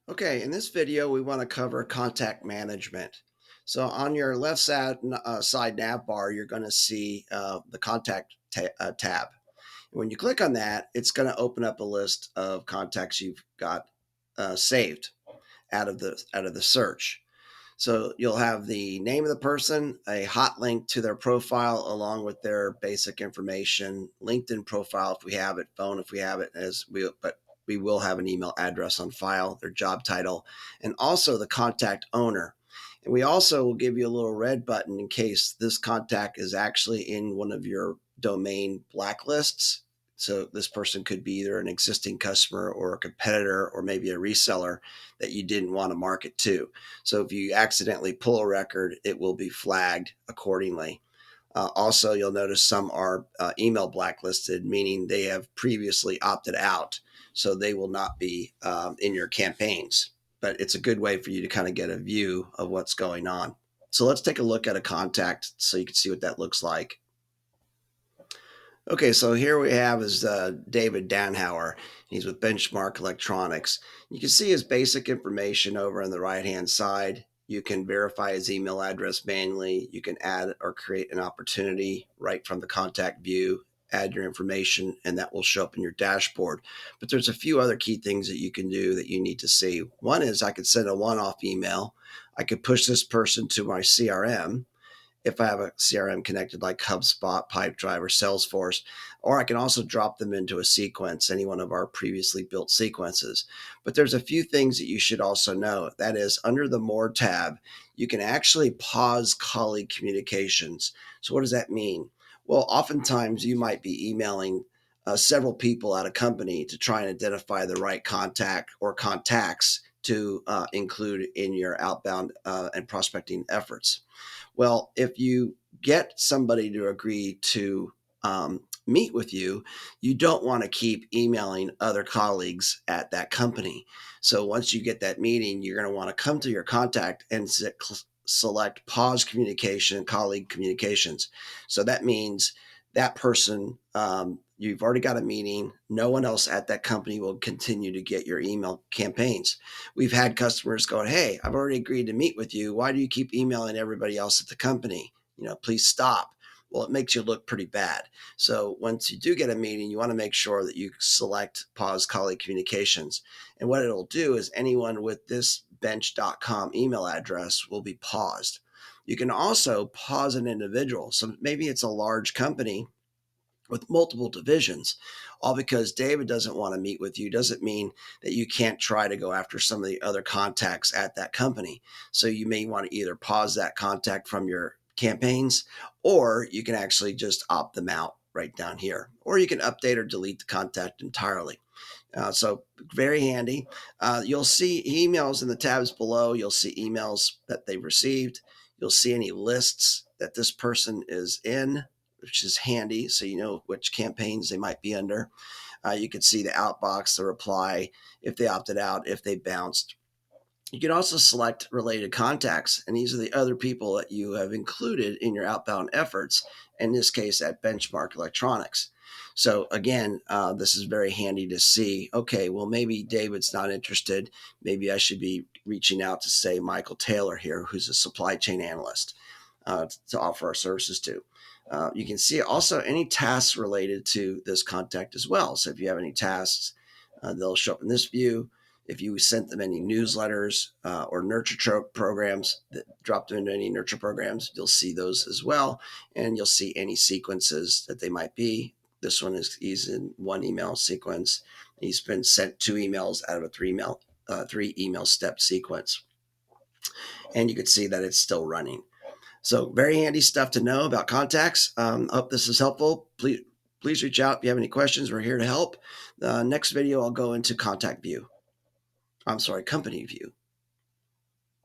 Okay, in this video, we want to cover contact management. So on your left side nav bar, you're going to see the tab. When you click on that, it's going to open up a list of contacts you've got saved out of the search. So you'll have the name of the person, a hot link to their profile along with their basic information, LinkedIn profile if we have it, phone if we have it, but we will have an email address on file, their job title, and also the contact owner. And we also will give you a little red button in case this contact is actually in one of your domain blacklists. So this person could be either an existing customer or a competitor or maybe a reseller that you didn't want to market to. So if you accidentally pull a record, it will be flagged accordingly. Also, you'll notice some are email blacklisted, meaning they have previously opted out. So they will not be in your campaigns. But it's a good way for you to kind of get a view of what's going on. So let's take a look at a contact so you can see what that looks like. Okay, so here we have is David Danhauer. He's with Benchmark Electronics. You can see his basic information over on the right-hand side. You can verify his email address manually. You can add or create an opportunity right from the contact view, add your information, and that will show up in your dashboard. But there's a few other key things that you can do that you need to see. One is I could send a one-off email. I could push this person to my CRM if I have a CRM connected like HubSpot, Pipedrive, or Salesforce, or I can also drop them into a sequence, any one of our previously built sequences. But there's a few things that you should also know. That is, under the More tab, you can actually pause colleague communications. So what does that mean? Well, oftentimes you might be emailing several people at a company to try and identify the right contact or contacts to include in your outbound and prospecting efforts. Well, if you get somebody to agree to meet with you, you don't want to keep emailing other colleagues at that company. So once you get that meeting, you're going to want to come to your contact and select pause communication, colleague communications. So that means that person, you've already got a meeting. No one else at that company will continue to get your email campaigns. We've had customers going, "Hey, I've already agreed to meet with you. Why do you keep emailing everybody else at the company? Please stop." Well, it makes you look pretty bad. So once you do get a meeting, you want to make sure that you select pause colleague communications. And what it'll do is anyone with this bench.com email address will be paused. You can also pause an individual. So maybe it's a large company with multiple divisions. All because David doesn't want to meet with you doesn't mean that you can't try to go after some of the other contacts at that company. So you may want to either pause that contact from your campaigns, or you can actually just opt them out right down here, or you can update or delete the contact entirely. So very handy. You'll see emails in the tabs below. You'll see emails that they've received. You'll see any lists that this person is in, which is handy, so you know which campaigns they might be under. You can see the outbox, the reply, if they opted out, if they bounced. You can also select related contacts, and these are the other people that you have included in your outbound efforts, in this case at Benchmark Electronics. So again, this is very handy to see, okay, well, maybe David's not interested. Maybe I should be reaching out to, say, Michael Taylor here, who's a supply chain analyst, to offer our services to. You can see also any tasks related to this contact as well. So if you have any tasks, they'll show up in this view. If you sent them any newsletters or nurture programs that dropped them into any nurture programs, you'll see those as well. And you'll see any sequences that they might be. This one he's in one email sequence. He's been sent 2 emails out of a three email step sequence. And you can see that it's still running. So very handy stuff to know about contacts. Hope this is helpful. Please reach out if you have any questions. We're here to help. Next video, I'll go into contact view. I'm sorry, company view.